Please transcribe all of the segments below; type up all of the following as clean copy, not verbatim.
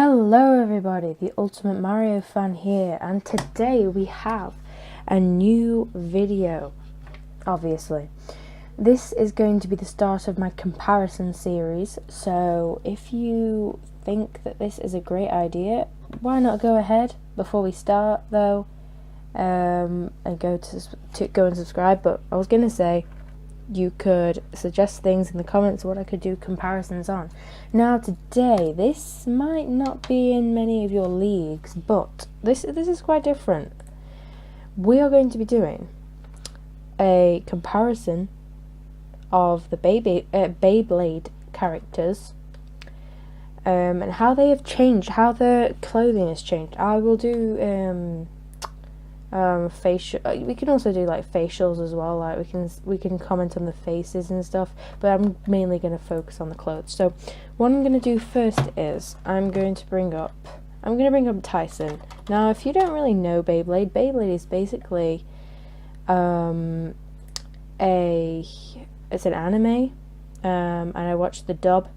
Hello everybody, the Ultimate Mario fan here, and today we have a new video, obviously. This is going to be the start of my comparison series, so if you think that this is a great idea, why not go ahead before we start though, and go and subscribe. But I was going to say, you could suggest things in the comments what I could do comparisons on. Now today, this might not be in many of your leagues, but this is quite different. We are going to be doing a comparison of the Beyblade characters and how they have changed, how their clothing has changed. I will do facial. We can also do like facials as well. Like we can comment on the faces and stuff. But I'm mainly going to focus on the clothes. So what I'm going to do first is I'm going to bring up Tyson. Now, if you don't really know Beyblade is basically it's an anime, and I watched the dub.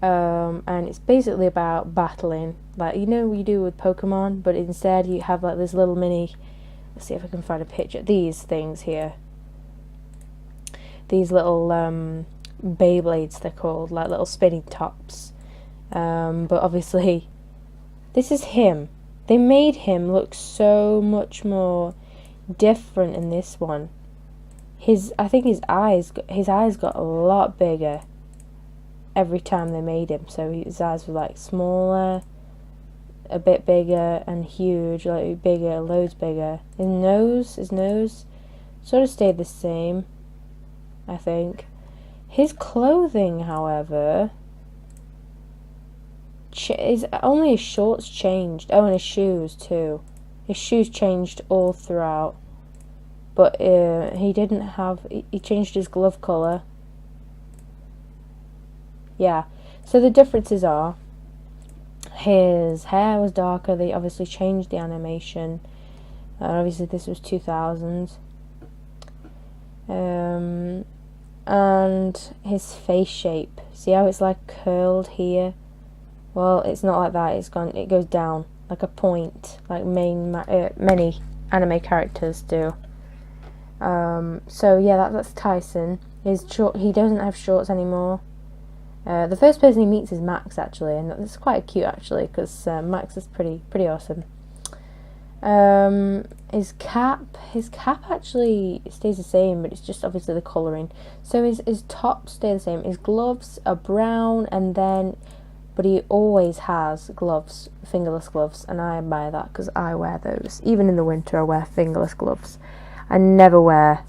And it's basically about battling, like you know what you do with Pokemon, but instead you have like this little mini, let's see if I can find a picture, these things here, these little Beyblades they're called, like little spinning tops, but obviously this is him. They made him look so much more different in this one. I think his eyes got a lot bigger every time they made him, so his eyes were like smaller, a bit bigger, and huge, like bigger, loads bigger. His nose sort of stayed the same, I think. His clothing, however, only his shorts changed. Oh, and his shoes too. His shoes changed all throughout, but he changed his glove colour. Yeah, so the differences are his hair was darker. They obviously changed the animation. Obviously this was 2000. And his face shape. See how it's like curled here? Well, it's not like that. It goes down like a point, like many anime characters do. So yeah, that's Tyson. He doesn't have shorts anymore. The first person he meets is Max, actually, and it's quite cute actually, because Max is pretty awesome. His cap actually stays the same, but it's just obviously the colouring. So his tops stay the same. His gloves are brown, but he always has gloves, fingerless gloves, and I admire that because I wear those. Even in the winter, I wear fingerless gloves. I never wear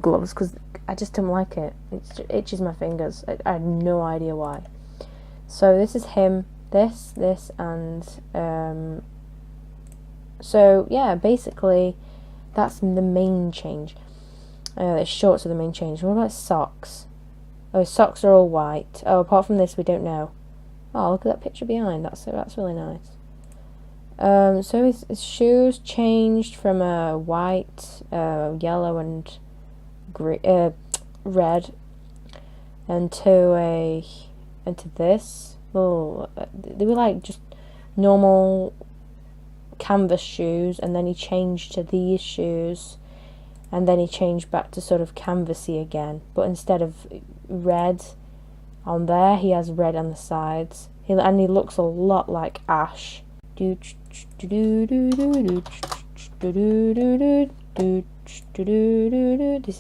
gloves because I just don't like it. It itches my fingers. I have no idea why. So this is him, this, and so yeah, basically that's the main change. His shorts are the main change. What about socks? Oh, his socks are all white. Oh, apart from this, we don't know. Oh, look at that picture behind. That's really nice. So his shoes changed from a white, yellow, and red, and to this. Oh, they were like just normal canvas shoes, and then he changed to these shoes, and then he changed back to sort of canvassy again. But instead of red on there, he has red on the sides. He looks a lot like Ash. This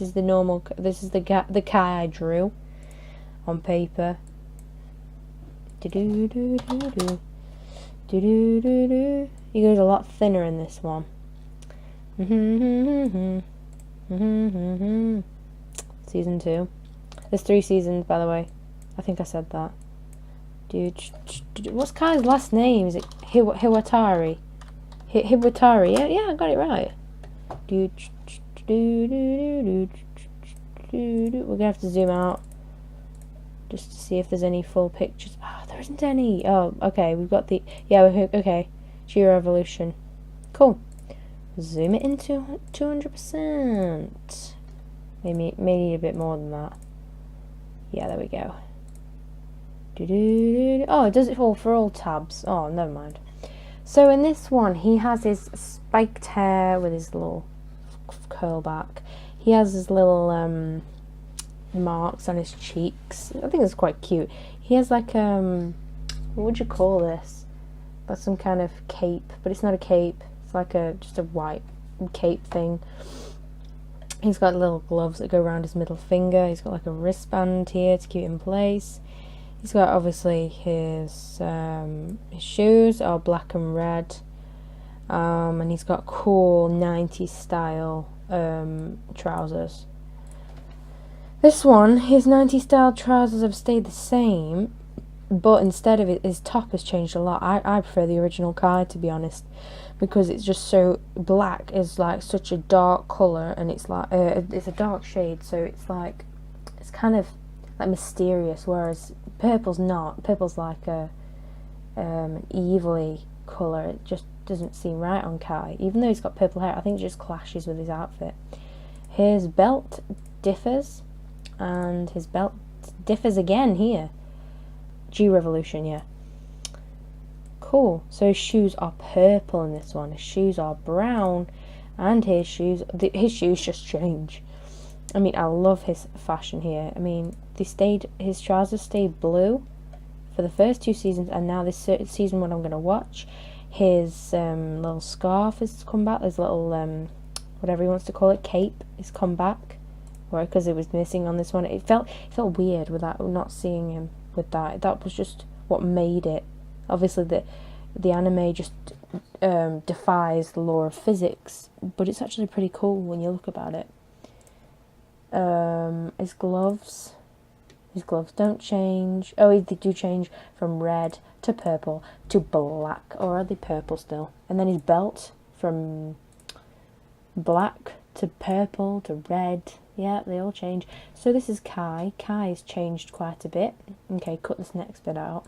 is the normal. This is the guy I drew on paper. He goes a lot thinner in this one. Season 2. There's 3 seasons, by the way. I think I said that. What's Kai's last name? Is it Hiwatari? Hiwatari. Yeah, I got it right. We're gonna have to zoom out just to see if there's any full pictures. Oh, there isn't any. Oh, okay. We've got the okay. Geo Evolution. Cool. Zoom it into 200%. Maybe need a bit more than that. Yeah, there we go. Oh, it does it all for all tabs. Oh, never mind. So in this one, he has his spiked hair with his little curl back. He has his little marks on his cheeks. I think it's quite cute. He has like what would you call this? That's some kind of cape, but it's not a cape. It's like just a white cape thing. He's got little gloves that go around his middle finger. He's got like a wristband here to keep it in place. He's got obviously his shoes are black and red, and he's got cool 90s style trousers. This one, his 90s style trousers have stayed the same, but instead of it, his top has changed a lot. I prefer the original Kai, to be honest, because it's just so black is like such a dark colour, and it's like it's a dark shade, so it's like it's kind of like mysterious, whereas purple's not. Purple's like an evilly colour. It just doesn't seem right on Kai, even though he's got purple hair. I think it just clashes with his outfit. His belt differs, and his belt differs again here. G-Revolution, yeah. Cool. So his shoes are purple in this one. His shoes are brown, and his shoes just change. I mean, I love his fashion here. I mean, his trousers stayed blue for the first 2 seasons, and now this season, what I'm going to watch, his little scarf has come back. His little whatever he wants to call it, cape, has come back, right? Because it was missing on this one. It felt weird without not seeing him with that. That was just what made it. Obviously, the anime just defies the law of physics, but it's actually pretty cool when you look about it. His gloves don't change. Oh, they do change from red to purple to black, or are they purple still? And then his belt from black to purple to red. Yeah, they all change. So this is Kai. Kai has changed quite a bit. Okay, cut this next bit out.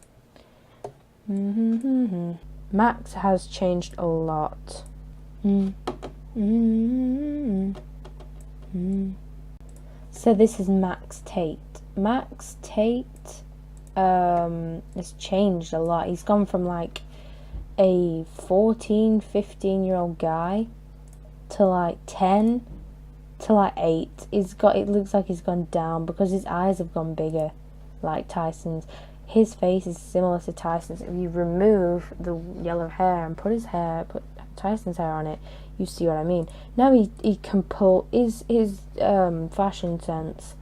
Max has changed a lot. So this is Max Tate. Max Tate has changed a lot. He's gone from like a 14, 15-year-old guy to like 10 to like 8. It looks like he's gone down because his eyes have gone bigger, like Tyson's. His face is similar to Tyson's. If you remove the yellow hair and put Tyson's hair on it, you see what I mean. Now his fashion sense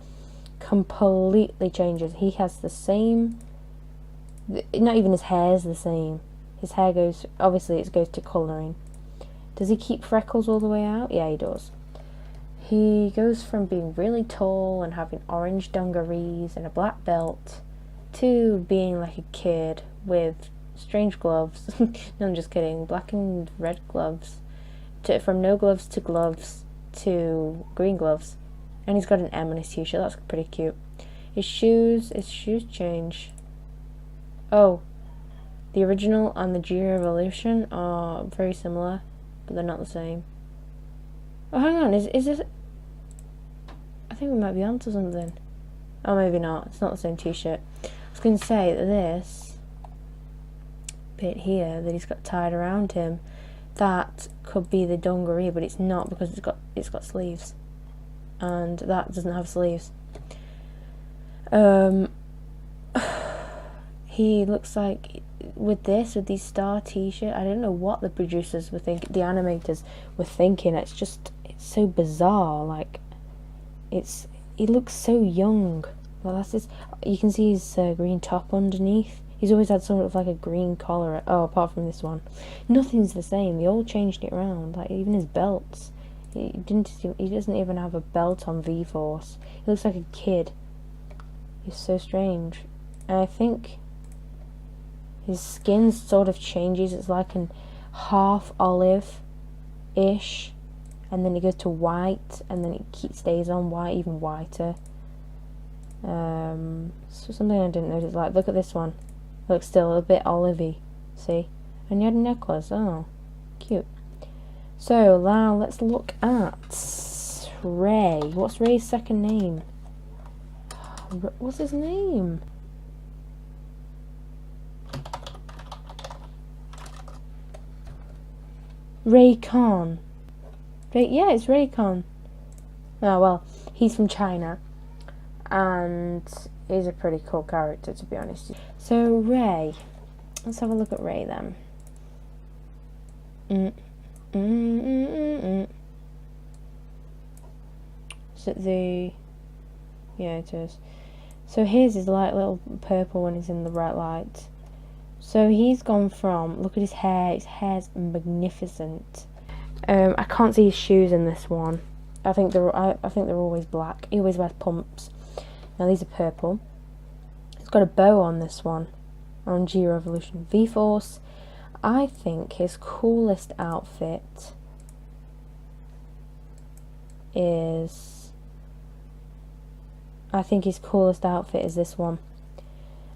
completely changes. He has the same, not even his hair is the same. His hair goes to colouring. Does he keep freckles all the way out? Yeah, he does. He goes from being really tall and having orange dungarees and a black belt to being like a kid with strange gloves. No, I'm just kidding. Black and red gloves. From no gloves to gloves to green gloves. And he's got an M on his t-shirt. That's pretty cute. His shoes change. Oh, the original and the G-Revolution are very similar, but they're not the same. Oh, hang on. Is this... I think we might be onto something. Oh, maybe not. It's not the same t-shirt. I was going to say that this bit here that he's got tied around him, that could be the dungaree, but it's not because it's got sleeves, and that doesn't have sleeves. He looks like with these star t-shirt, I don't know what the producers were thinking, the animators were thinking. It's so bizarre. Like he looks so young. Well, that's just, you can see his green top underneath. He's always had sort of like a green collar. Oh, apart from this one, nothing's the same. They all changed it around. Like even his belts. He doesn't even have a belt on V-Force. He looks like a kid. He's so strange. And I think his skin sort of changes. It's like an half olive-ish, and then it goes to white, and then it stays on white, even whiter. So something I didn't notice. Like, look at this one. Looks still a bit olivey. See? And you had a necklace. Oh, cute. So now let's look at Ray. What's Ray's second name? What's his name? Raycon. Yeah, it's Raycon. Oh, well, he's from China. And he's a pretty cool character, to be honest. So, Ray. Let's have a look at Ray then. Is it the... Yeah, it is. So here's his light little purple when he's in the bright light. So he's gone from... Look at his hair. His hair's magnificent. I can't see his shoes in this one. I think they're always black. He always wears pumps. Now these are purple. He's got a bow on this one. On G-Revolution V-Force. I think his coolest outfit is... this one.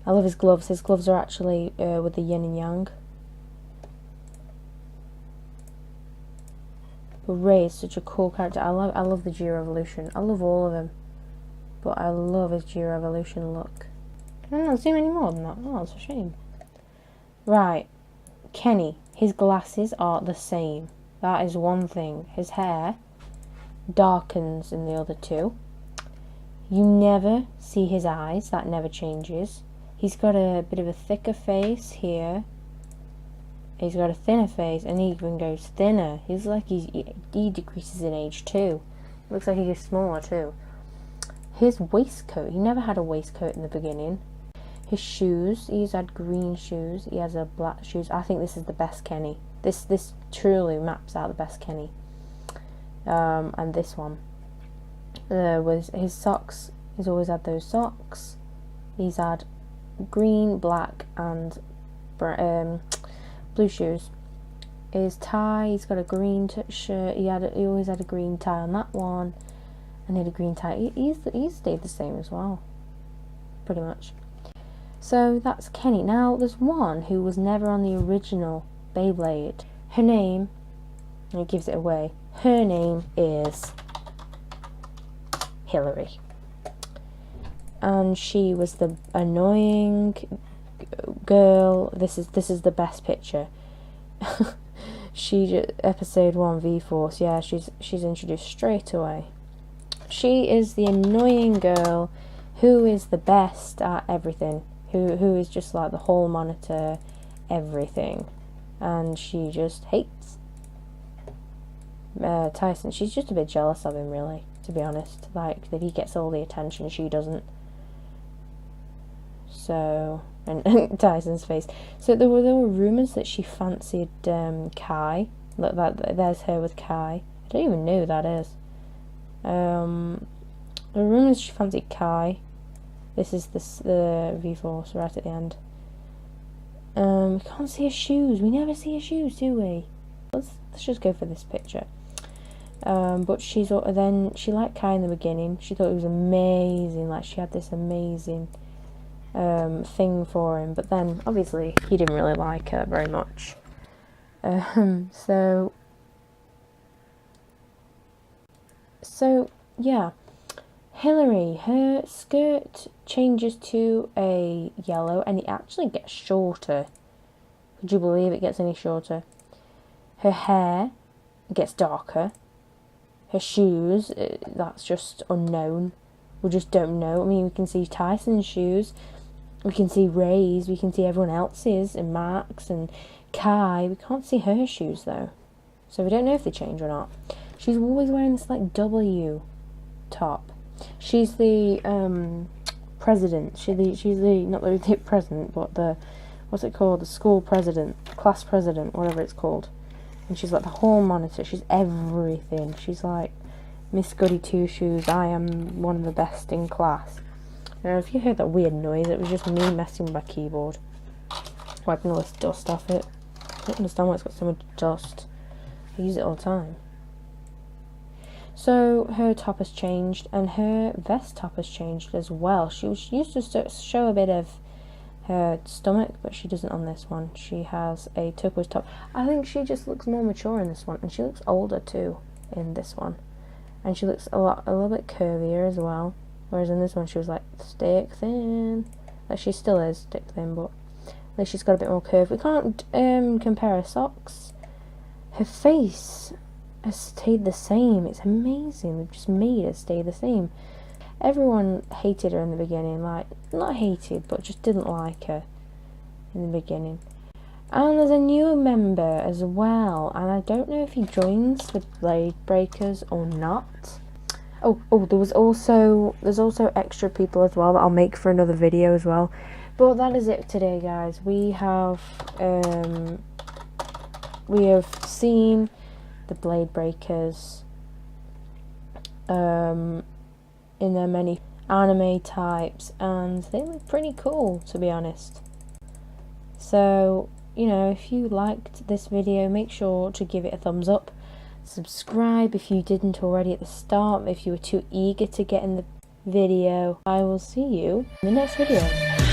I love his gloves. His gloves are actually with the yin and yang. But Ray is such a cool character. I love the G-Revolution. I love all of them. But I love his G-Revolution look. I'm not seeing any more than that. Oh, it's a shame. Right. Kenny. His glasses are the same. That is one thing. His hair darkens in the other two. You never see his eyes. That never changes. He's got a bit of a thicker face here. He's got a thinner face, and he even goes thinner. He's like he decreases in age too. Looks like he gets smaller too. His waistcoat. He never had a waistcoat in the beginning. His shoes. He's had green shoes. He has a black shoes. I think this is the best Kenny. This truly maps out the best Kenny. And this one. Was his socks. He's always had those socks. He's had green, black, and blue shoes. His tie. He's got a green shirt. He always had a green tie on that one, and he had a green tie. He's stayed the same as well, pretty much. So that's Kenny. Now there's one who was never on the original Beyblade. Her name, and it gives it away. Her name is Hillary, and she was the annoying girl. This is the best picture. Episode 1 V-Force. Yeah, she's introduced straight away. She is the annoying girl who is the best at everything. Who is just like the hall monitor, everything, and she just hates Tyson. She's just a bit jealous of him, really, to be honest. Like that he gets all the attention, she doesn't. So, and Tyson's face. So there were rumours that she fancied Kai. Look, there's her with Kai. I don't even know who that is. The rumours she fancied Kai. This is the V-Force right at the end. We can't see her shoes. We never see her shoes, do we? Let's just go for this picture. But she liked Kai in the beginning. She thought he was amazing. Like she had this amazing thing for him. But then obviously he didn't really like her very much. So yeah. Hillary, her skirt changes to a yellow and it actually gets shorter. Could you believe it gets any shorter? Her hair gets darker. Her shoes, that's just unknown. We just don't know. I mean, we can see Tyson's shoes. We can see Ray's. We can see everyone else's and Mark's and Kai. We can't see her shoes though. So we don't know if they change or not. She's always wearing this like W top. She's the president. She's the not the president, but the what's it called? The school president, class president, whatever it's called. And she's like the hall monitor. She's everything. She's like Miss Goody Two Shoes. I am one of the best in class. Now, if you heard that weird noise, it was just me messing with my keyboard, wiping all this dust off it. I don't understand why it's got so much dust. I use it all the time. So her top has changed, and her vest top has changed as well. She used to show a bit of her stomach, but she doesn't on this one. She has a turquoise top. I think she just looks more mature in this one, and she looks older too in this one. And she looks a little bit curvier as well. Whereas in this one she was like stick thin. Like she still is stick thin, but at least she's got a bit more curve. We can't compare her socks. her face has stayed the same. It's amazing. They've just made her stay the same. Everyone hated her in the beginning, like, not hated, but just didn't like her in the beginning. And there's a new member as well, and I don't know if he joins the Blade Breakers or not. Oh, there's also extra people as well that I'll make for another video as well. But that is it today, guys. We have seen the Blade Breakers in their many anime types, and they look pretty cool, to be honest. So, you know, if you liked this video, make sure to give it a thumbs up. Subscribe if you didn't already at the start, if you were too eager to get in the video. I will see you in the next video.